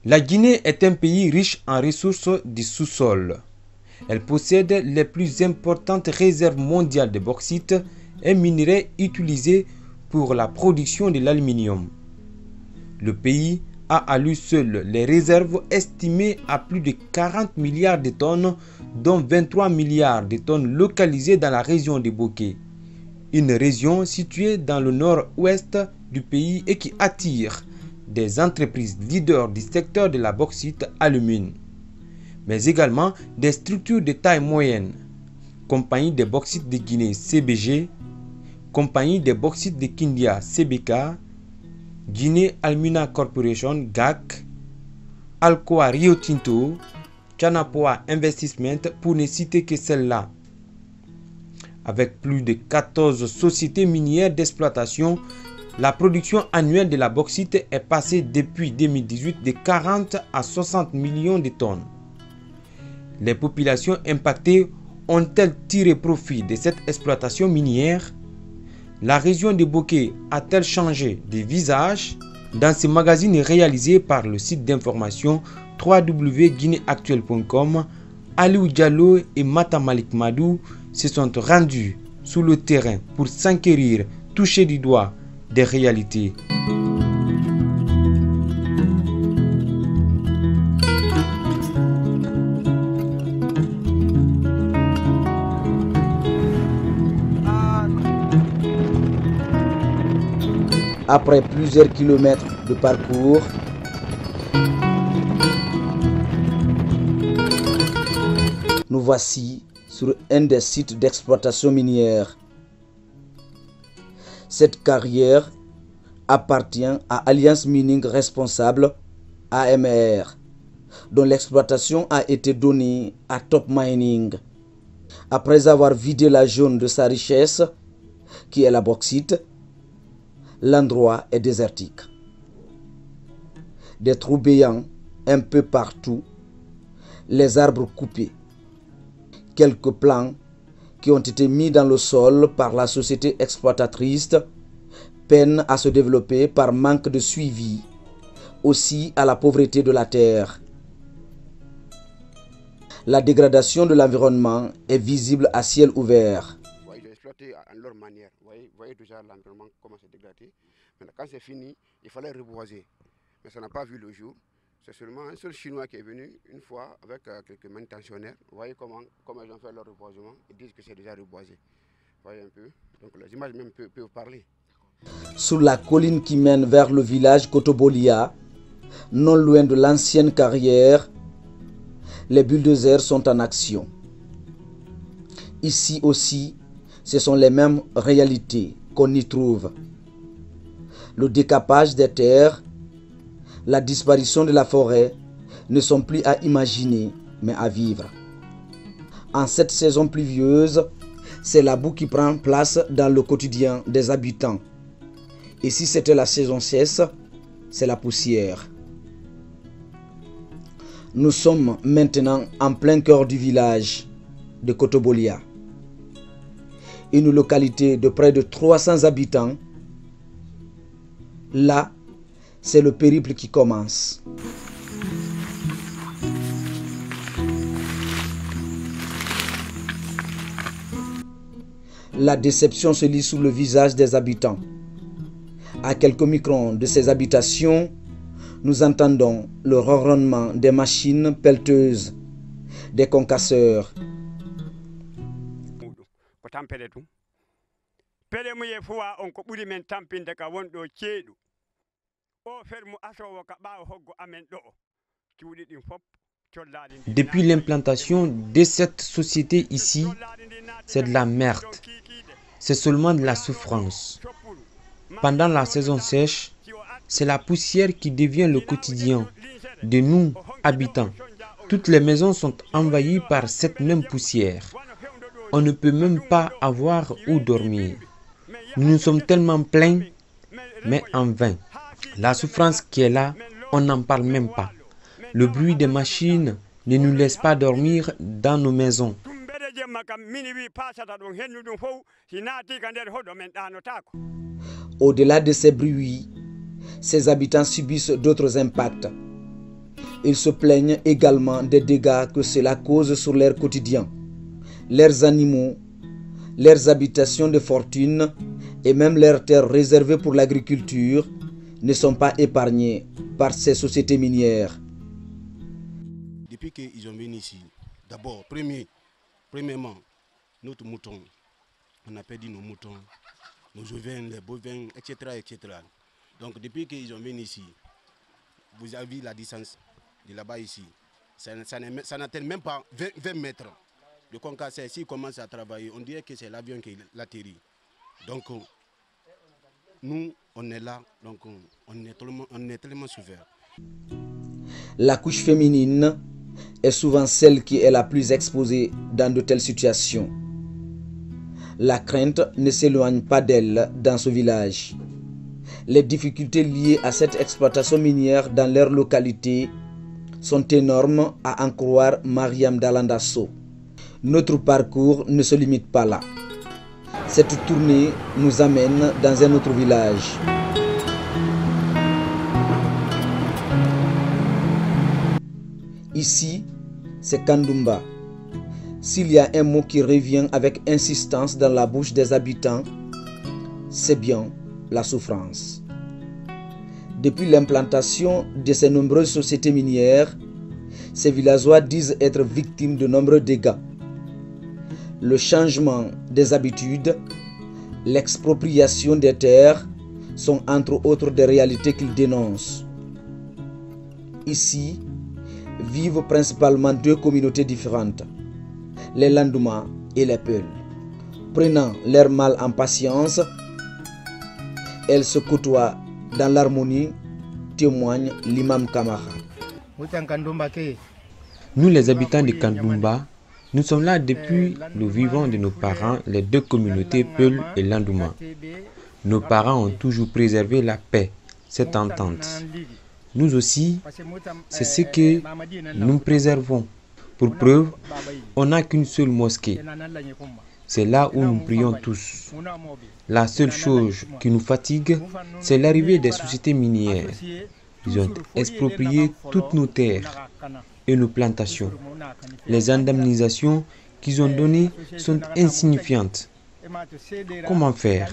La Guinée est un pays riche en ressources du sous-sol. Elle possède les plus importantes réserves mondiales de bauxite, un minerai utilisé pour la production de l'aluminium. Le pays a à lui seul les réserves estimées à plus de 40 milliards de tonnes, dont 23 milliards de tonnes localisées dans la région de Bokeh, une région située dans le nord-ouest du pays et qui attire des entreprises leaders du secteur de la bauxite alumine, mais également des structures de taille moyenne, Compagnie des bauxites de Guinée CBG, Compagnie des bauxites de Kindia CBK, Guinée Alumina Corporation GAC, Alcoa Rio Tinto, Chanapoa Investment pour ne citer que celle-là. Avec plus de 14 sociétés minières d'exploitation, la production annuelle de la bauxite est passée depuis 2018 de 40 à 60 millions de tonnes. Les populations impactées ont-elles tiré profit de cette exploitation minière? La région de Bokeh a-t-elle changé de visage? Dans ce magazine réalisé par le site d'information www.guineactuelle.com, Aliou Diallo et Mata Malik Madou se sont rendus sur le terrain pour s'enquérir, toucher du doigt des réalités. Après plusieurs kilomètres de parcours, nous voici sur un des sites d'exploitation minière. Cette carrière appartient à Alliance Mining Responsable, AMR, dont l'exploitation a été donnée à Top Mining. Après avoir vidé la zone de sa richesse, qui est la bauxite, l'endroit est désertique. Des trous béants un peu partout, les arbres coupés. Quelques plants qui ont été mis dans le sol par la société exploitatrice peinent à se développer par manque de suivi, aussi à la pauvreté de la terre. La dégradation de l'environnement est visible à ciel ouvert. Ils ont exploité à leur manière. Vous voyez déjà l'environnement comment c'est dégradé. Maintenant, quand c'est fini, il fallait reboiser. Mais ça n'a pas vu le jour. C'est seulement un seul Chinois qui est venu une fois avec quelques manutentionnaires. Vous voyez comment ils ont fait leur reboisement. Ils disent que c'est déjà reboisé. Vous voyez un peu. Donc les images même peuvent parler. Sur la colline qui mène vers le village Kotobolia, non loin de l'ancienne carrière, les bulldozers sont en action. Ici aussi, ce sont les mêmes réalités qu'on y trouve. Le décapage des terres, la disparition de la forêt ne sont plus à imaginer, mais à vivre. En cette saison pluvieuse, c'est la boue qui prend place dans le quotidien des habitants. Et si c'était la saison sèche, c'est la poussière. Nous sommes maintenant en plein cœur du village de Kotobolia, une localité de près de 300 habitants. Là, c'est le périple qui commence. La déception se lit sur le visage des habitants. À quelques microns de ces habitations, nous entendons le ronronnement des machines pelleteuses, des concasseurs. Depuis l'implantation de cette société ici, c'est de la merde. C'est seulement de la souffrance. Pendant la saison sèche, c'est la poussière qui devient le quotidien de nous, habitants. Toutes les maisons sont envahies par cette même poussière. On ne peut même pas avoir où dormir. Nous nous sommes tellement plaints, mais en vain. La souffrance qui est là, on n'en parle même pas. Le bruit des machines ne nous laisse pas dormir dans nos maisons. Au-delà de ces bruits, ces habitants subissent d'autres impacts. Ils se plaignent également des dégâts que cela cause sur leur quotidien. Leurs animaux, leurs habitations de fortune et même leurs terres réservées pour l'agriculture ne sont pas épargnés par ces sociétés minières. Depuis qu'ils ont venu ici, d'abord, premièrement, notre mouton, on a perdu nos moutons, nos ovins, les bovins, etc., etc. Donc depuis qu'ils ont venu ici, vous avez vu la distance de là-bas ici, ça n'atteint même pas 20 mètres. Le concassé, s'il commence à travailler, on dirait que c'est l'avion qui l'atterrit. Donc nous, on est là, donc on est tellement souffert. La couche féminine est souvent celle qui est la plus exposée dans de telles situations. La crainte ne s'éloigne pas d'elle dans ce village. Les difficultés liées à cette exploitation minière dans leur localité sont énormes, à en croire Mariam Dalandasso. Notre parcours ne se limite pas là. Cette tournée nous amène dans un autre village. Ici, c'est Kandumba. S'il y a un mot qui revient avec insistance dans la bouche des habitants, c'est bien la souffrance. Depuis l'implantation de ces nombreuses sociétés minières, ces villageois disent être victimes de nombreux dégâts. Le changement des habitudes, l'expropriation des terres sont entre autres des réalités qu'ils dénoncent. Ici, vivent principalement deux communautés différentes, les Landouma et les Peuls. Prenant leur mal en patience, elles se côtoient dans l'harmonie, témoigne l'imam Kamara. Nous, les habitants de Kandumba, nous sommes là depuis le vivant de nos parents, les deux communautés Peul et Landouma. Nos parents ont toujours préservé la paix, cette entente. Nous aussi, c'est ce que nous préservons. Pour preuve, on n'a qu'une seule mosquée. C'est là où nous prions tous. La seule chose qui nous fatigue, c'est l'arrivée des sociétés minières. Ils ont exproprié toutes nos terres et nos plantations. Les indemnisations qu'ils ont données sont insignifiantes. Comment faire?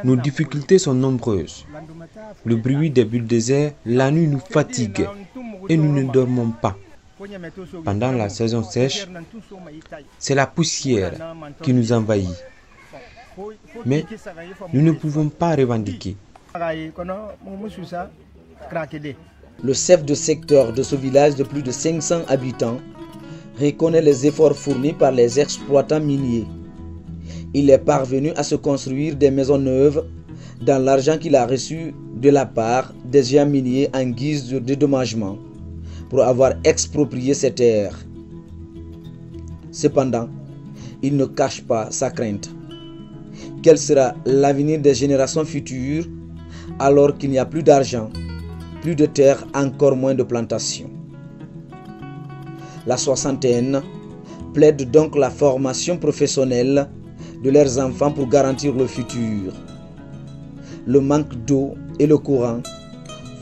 Nos difficultés sont nombreuses. Le bruit des bulldozers la nuit nous fatigue et nous ne dormons pas. Pendant la saison sèche, c'est la poussière qui nous envahit. Mais nous ne pouvons pas revendiquer. Le chef de secteur de ce village de plus de 500 habitants reconnaît les efforts fournis par les exploitants miniers. Il est parvenu à se construire des maisons neuves dans l'argent qu'il a reçu de la part des géants miniers en guise de dédommagement pour avoir exproprié ces terres. Cependant, il ne cache pas sa crainte. Quel sera l'avenir des générations futures alors qu'il n'y a plus d'argent, plus de terres, encore moins de plantations? La soixantaine plaide donc la formation professionnelle de leurs enfants pour garantir le futur. Le manque d'eau et le courant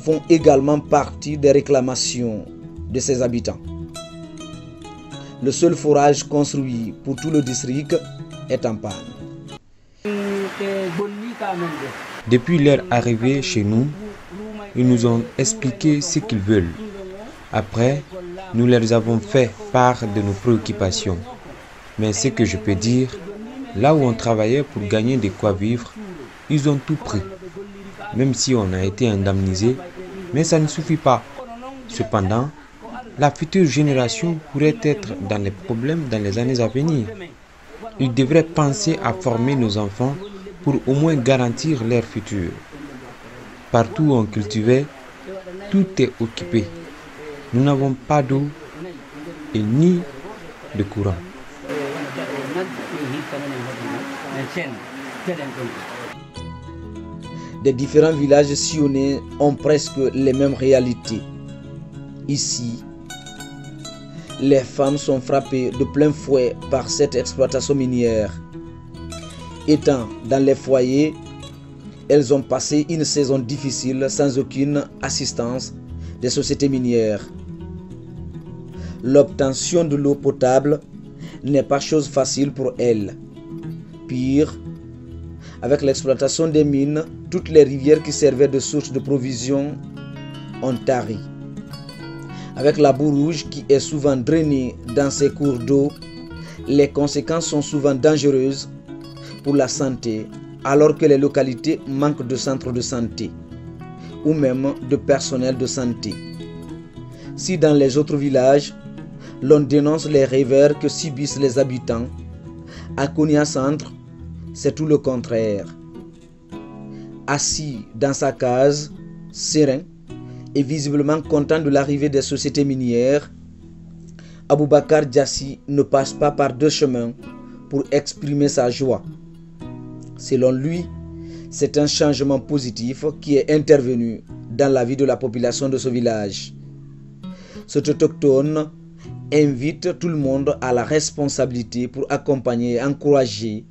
font également partie des réclamations de ses habitants. Le seul forage construit pour tout le district est en panne. Depuis leur arrivée chez nous, ils nous ont expliqué ce qu'ils veulent. Après, nous leur avons fait part de nos préoccupations. Mais ce que je peux dire, là où on travaillait pour gagner de quoi vivre, ils ont tout pris. Même si on a été indemnisé, mais ça ne suffit pas. Cependant, la future génération pourrait être dans les problèmes dans les années à venir. Ils devraient penser à former nos enfants pour au moins garantir leur futur. Partout où on cultivait, tout est occupé. Nous n'avons pas d'eau et ni de courant. Des différents villages sillonnés ont presque les mêmes réalités. Ici, les femmes sont frappées de plein fouet par cette exploitation minière. Étant dans les foyers, elles ont passé une saison difficile sans aucune assistance des sociétés minières. L'obtention de l'eau potable n'est pas chose facile pour elles. Pire, avec l'exploitation des mines, toutes les rivières qui servaient de source de provisions ont tari. Avec la boue rouge qui est souvent drainée dans ces cours d'eau, les conséquences sont souvent dangereuses pour la santé, alors que les localités manquent de centres de santé ou même de personnel de santé. Si dans les autres villages, l'on dénonce les revers que subissent les habitants, à Kounia Centre, c'est tout le contraire. Assis dans sa case, serein et visiblement content de l'arrivée des sociétés minières, Aboubakar Diassi ne passe pas par deux chemins pour exprimer sa joie. Selon lui, c'est un changement positif qui est intervenu dans la vie de la population de ce village. Cet autochtone invite tout le monde à la responsabilité pour accompagner et encourager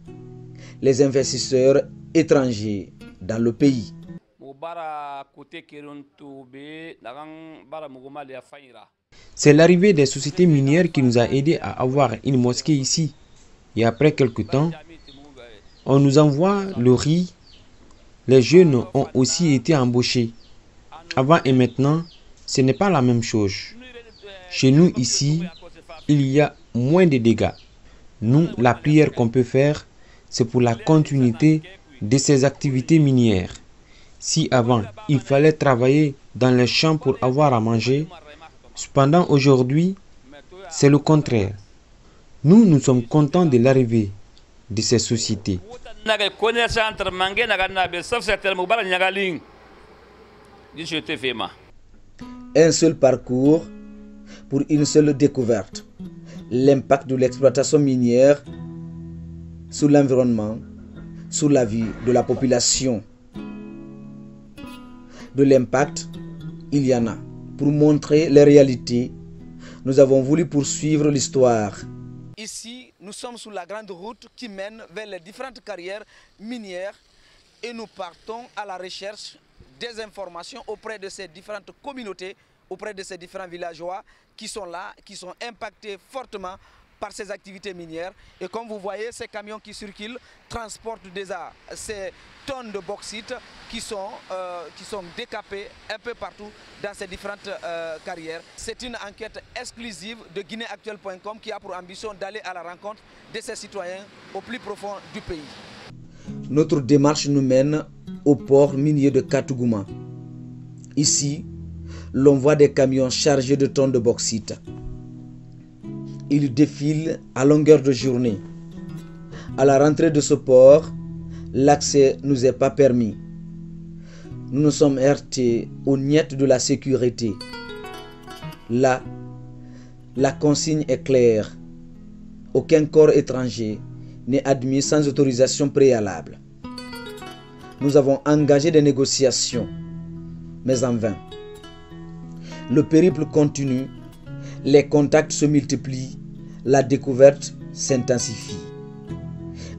les investisseurs étrangers dans le pays. C'est l'arrivée des sociétés minières qui nous a aidés à avoir une mosquée ici. Et après quelque temps, on nous envoie le riz. Les jeunes ont aussi été embauchés. Avant et maintenant, ce n'est pas la même chose. Chez nous ici, il y a moins de dégâts. Nous, la prière qu'on peut faire, c'est pour la continuité de ces activités minières. Si avant, il fallait travailler dans les champs pour avoir à manger, cependant aujourd'hui, c'est le contraire. Nous sommes contents de l'arrivée de ces sociétés. Un seul parcours pour une seule découverte. L'impact de l'exploitation minière sur l'environnement, sur la vie de la population. De l'impact, il y en a. Pour montrer les réalités, nous avons voulu poursuivre l'histoire. Ici, nous sommes sur la grande route qui mène vers les différentes carrières minières et nous partons à la recherche des informations auprès de ces différentes communautés, auprès de ces différents villageois qui sont là, qui sont impactés fortement par ces activités minières. Et comme vous voyez, ces camions qui circulent transportent déjà ces tonnes de bauxite qui sont décapées un peu partout dans ces différentes carrières. C'est une enquête exclusive de guinéactuelle.com qui a pour ambition d'aller à la rencontre de ces citoyens au plus profond du pays. Notre démarche nous mène au port minier de Katouguma. Ici, l'on voit des camions chargés de tonnes de bauxite. Ils défilent à longueur de journée. À la rentrée de ce port, l'accès ne nous est pas permis. Nous nous sommes heurtés aux niettes de la sécurité. Là, la consigne est claire. Aucun corps étranger n'est admis sans autorisation préalable. Nous avons engagé des négociations, mais en vain. Le périple continue, les contacts se multiplient, la découverte s'intensifie.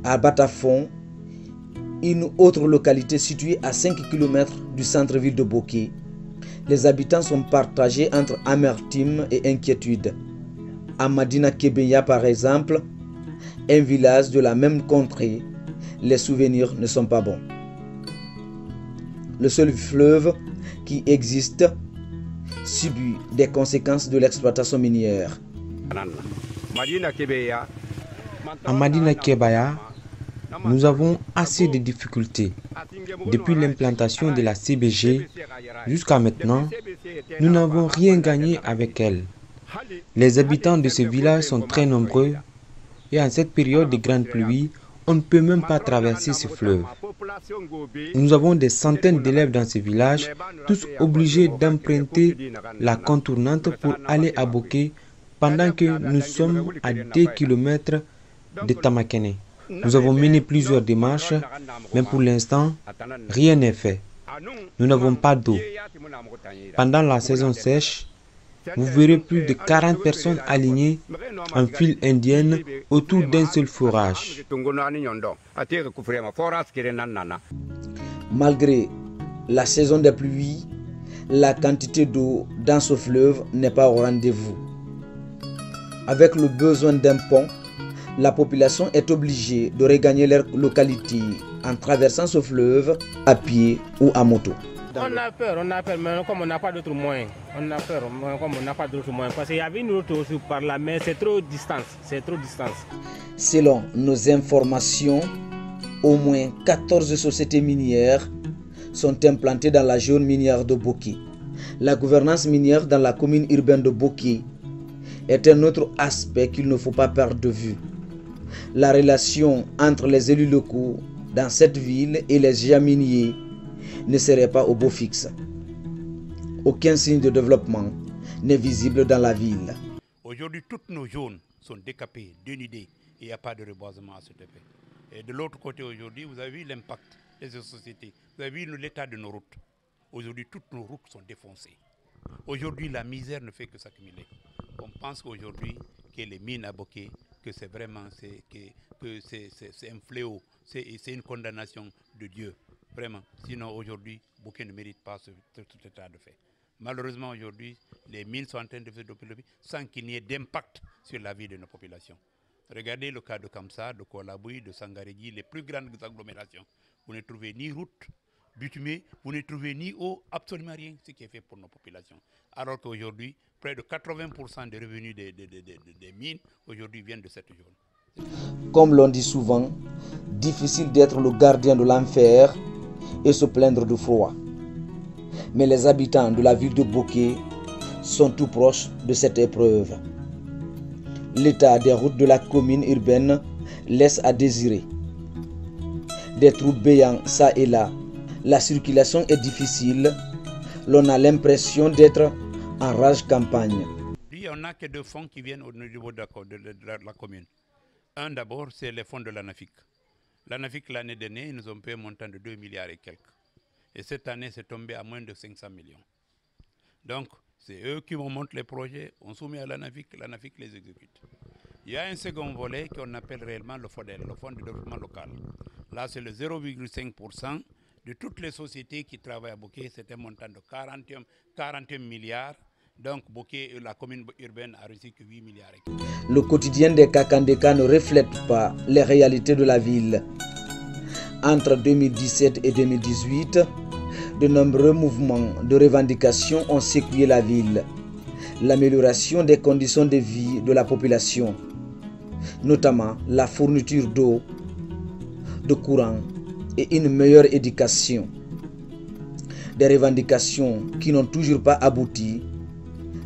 À Batafon, une autre localité située à 5 km du centre-ville de Boké, les habitants sont partagés entre amertume et inquiétude. À Madina Kebeya, par exemple, un village de la même contrée, les souvenirs ne sont pas bons. Le seul fleuve qui existe subit des conséquences de l'exploitation minière. À Madina Kebeya, nous avons assez de difficultés. Depuis l'implantation de la CBG jusqu'à maintenant, nous n'avons rien gagné avec elle. Les habitants de ce village sont très nombreux et en cette période de grande pluie, on ne peut même pas traverser ce fleuve. Nous avons des centaines d'élèves dans ce village, tous obligés d'emprunter la contournante pour aller à Boké pendant que nous sommes à 2 km de Tamakene. Nous avons mené plusieurs démarches, mais pour l'instant, rien n'est fait. Nous n'avons pas d'eau. Pendant la saison sèche, vous verrez plus de 40 personnes alignées en file indienne autour d'un seul forage. Malgré la saison des pluies, la quantité d'eau dans ce fleuve n'est pas au rendez-vous. Avec le besoin d'un pont, la population est obligée de regagner leur localité en traversant ce fleuve à pied ou à moto. On a peur, mais comme on n'a pas d'autres moyens, on a peur, comme on n'a pas d'autres moyens. Parce qu'il y avait une route aussi par là, mais c'est trop distance, Selon nos informations, au moins 14 sociétés minières sont implantées dans la zone minière de Boké. La gouvernance minière dans la commune urbaine de Boké est un autre aspect qu'il ne faut pas perdre de vue. La relation entre les élus locaux dans cette ville et les géants miniers ne serait pas au beau fixe. Aucun signe de développement n'est visible dans la ville. Aujourd'hui, toutes nos zones sont décapées, dénudées, et il n'y a pas de reboisement à cet effet. Et de l'autre côté, aujourd'hui, vous avez vu l'impact des sociétés, vous avez vu l'état de nos routes. Aujourd'hui, toutes nos routes sont défoncées. Aujourd'hui, la misère ne fait que s'accumuler. On pense qu'aujourd'hui, que les mines à Boké, que c'est vraiment c'est un fléau, c'est une condamnation de Dieu. Vraiment. Sinon, aujourd'hui, Boké ne mérite pas cet état de fait. Malheureusement, aujourd'hui, les mines sont en train de se développer sans qu'il n'y ait d'impact sur la vie de nos populations. Regardez le cas de Kamsa, de Koualaboui, de Sangarégui, les plus grandes agglomérations. Vous ne trouvez ni route bitumée, vous ne trouvez ni eau, absolument rien, ce qui est fait pour nos populations. Alors qu'aujourd'hui, près de 80% des revenus des mines, aujourd'hui, viennent de cette zone. Comme l'on dit souvent, difficile d'être le gardien de l'enfer et se plaindre de froid. Mais les habitants de la ville de Boké sont tout proches de cette épreuve. L'état des routes de la commune urbaine laisse à désirer. Des trous béants ça et là. La circulation est difficile. L'on a l'impression d'être en rage campagne. Il n'y en a que deux fonds qui viennent au niveau de la commune. Un d'abord, c'est les fonds de l'ANAFIC. L'ANAFIC, l'année dernière, ils nous ont payé un montant de 2 milliards et quelques. Et cette année, c'est tombé à moins de 500 millions. Donc, c'est eux qui vont monter les projets, on soumet à l'ANAFIC les exécute. Il y a un second volet qu'on appelle réellement le FODEL, le Fonds de développement local. Là, c'est le 0,5% de toutes les sociétés qui travaillent à Boké. C'est un montant de 41 milliards. Donc, Boké, la commune urbaine a reçu que 8 milliards. Le quotidien des Kakandeka ne reflète pas les réalités de la ville. Entre 2017 et 2018, de nombreux mouvements de revendication ont secoué la ville. L'amélioration des conditions de vie de la population, notamment la fourniture d'eau, de courant et une meilleure éducation. Des revendications qui n'ont toujours pas abouti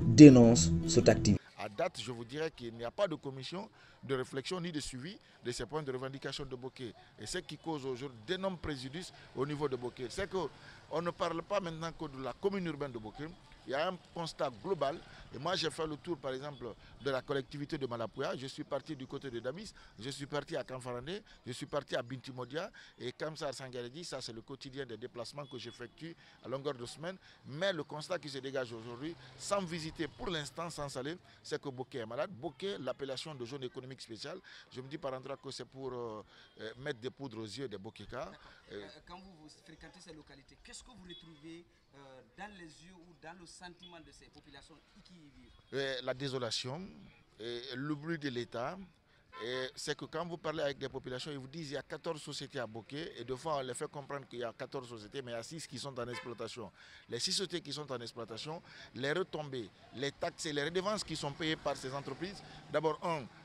dénoncent cette activité. À date, je vous dirais qu'il n'y a pas de commission de réflexion ni de suivi de ces points de revendication de Boké. Et ce qui cause aujourd'hui d'énormes préjudices au niveau de Boké, c'est qu'on ne parle pas maintenant que de la commune urbaine de Boké. Il y a un constat global. Et moi, j'ai fait le tour, par exemple, de la collectivité de Malapouya. Je suis parti du côté de Damis, je suis parti à Kanfarandé, je suis parti à Bintimodia. Et comme ça, Sangaredi, ça c'est le quotidien des déplacements que j'effectue à longueur de semaine. Mais le constat qui se dégage aujourd'hui, sans visiter pour l'instant, sans saler, c'est que Boké est malade. Boké, l'appellation de zone économique spéciale, je me dis par endroit que c'est pour mettre des poudres aux yeux des Bokékas. Quand vous fréquentez ces localités, qu'est-ce que vous retrouvez dans les yeux ou dans le sentiment de ces populations qui y vivent? La désolation, le bruit de l'État. C'est que quand vous parlez avec des populations, ils vous disent qu'il y a 14 sociétés à Boké et deux fois on les fait comprendre qu'il y a 14 sociétés, mais il y a 6 qui sont en exploitation. Les 6 sociétés qui sont en exploitation, les retombées, les taxes et les redevances qui sont payées par ces entreprises, d'abord,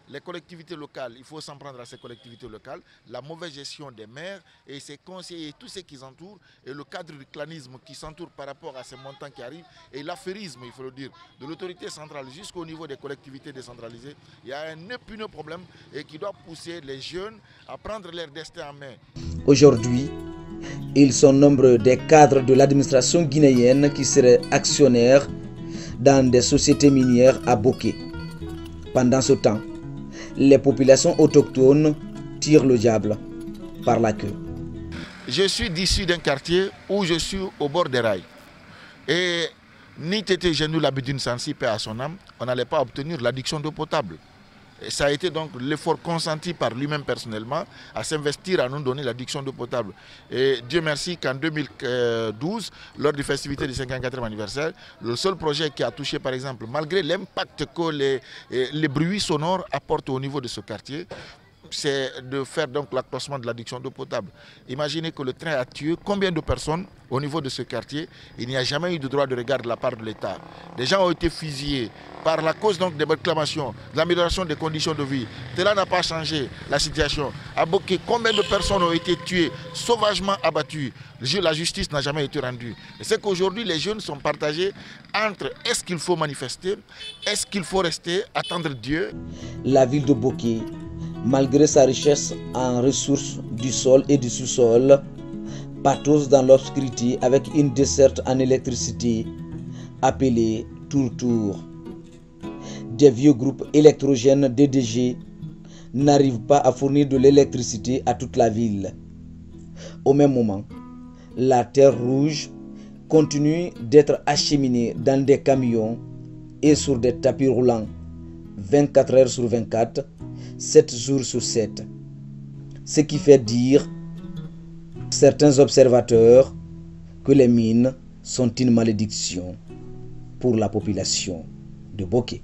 les collectivités locales, il faut s'en prendre à ces collectivités locales, la mauvaise gestion des maires et ses conseillers, tous ceux qui s'entourent, et le cadre du clanisme qui s'entoure par rapport à ces montants qui arrivent, et l'affairisme, il faut le dire, de l'autorité centrale jusqu'au niveau des collectivités décentralisées. Il y a un épineux problème et qui doit pousser les jeunes à prendre leur destin en main. Aujourd'hui, ils sont nombreux des cadres de l'administration guinéenne qui seraient actionnaires dans des sociétés minières à Boké. Pendant ce temps, les populations autochtones tirent le diable par la queue. Je suis d'issue d'un quartier où je suis au bord des rails. Et ni Tété Genou Labidine Sansi, paix à son âme, on n'allait pas obtenir l'addiction d'eau potable. Et ça a été donc l'effort consenti par lui-même personnellement à s'investir à nous donner l'adduction d'eau potable. Et Dieu merci qu'en 2012, lors des festivités du 54e anniversaire, le seul projet qui a touché par exemple, malgré l'impact que les bruits sonores apportent au niveau de ce quartier, c'est de faire donc l'accroissement de l'adduction d'eau potable. Imaginez que le train a tué combien de personnes au niveau de ce quartier. Il n'y a jamais eu de droit de regard de la part de l'État. Des gens ont été fusillés par la cause donc des réclamations, de l'amélioration des conditions de vie. Cela n'a pas changé la situation. À Boké, combien de personnes ont été tuées, sauvagement abattues. La justice n'a jamais été rendue. Et c'est qu'aujourd'hui, les jeunes sont partagés entre est-ce qu'il faut manifester, est-ce qu'il faut rester, attendre Dieu. La ville de Boké, malgré sa richesse en ressources du sol et du sous-sol, patauge dans l'obscurité avec une desserte en électricité appelée Tour-Tour. Des vieux groupes électrogènes DDG n'arrivent pas à fournir de l'électricité à toute la ville. Au même moment, la terre rouge continue d'être acheminée dans des camions et sur des tapis roulants 24 heures sur 24, 7 jours sur 7. Ce qui fait dire certains observateurs que les mines sont une malédiction pour la population de Boké.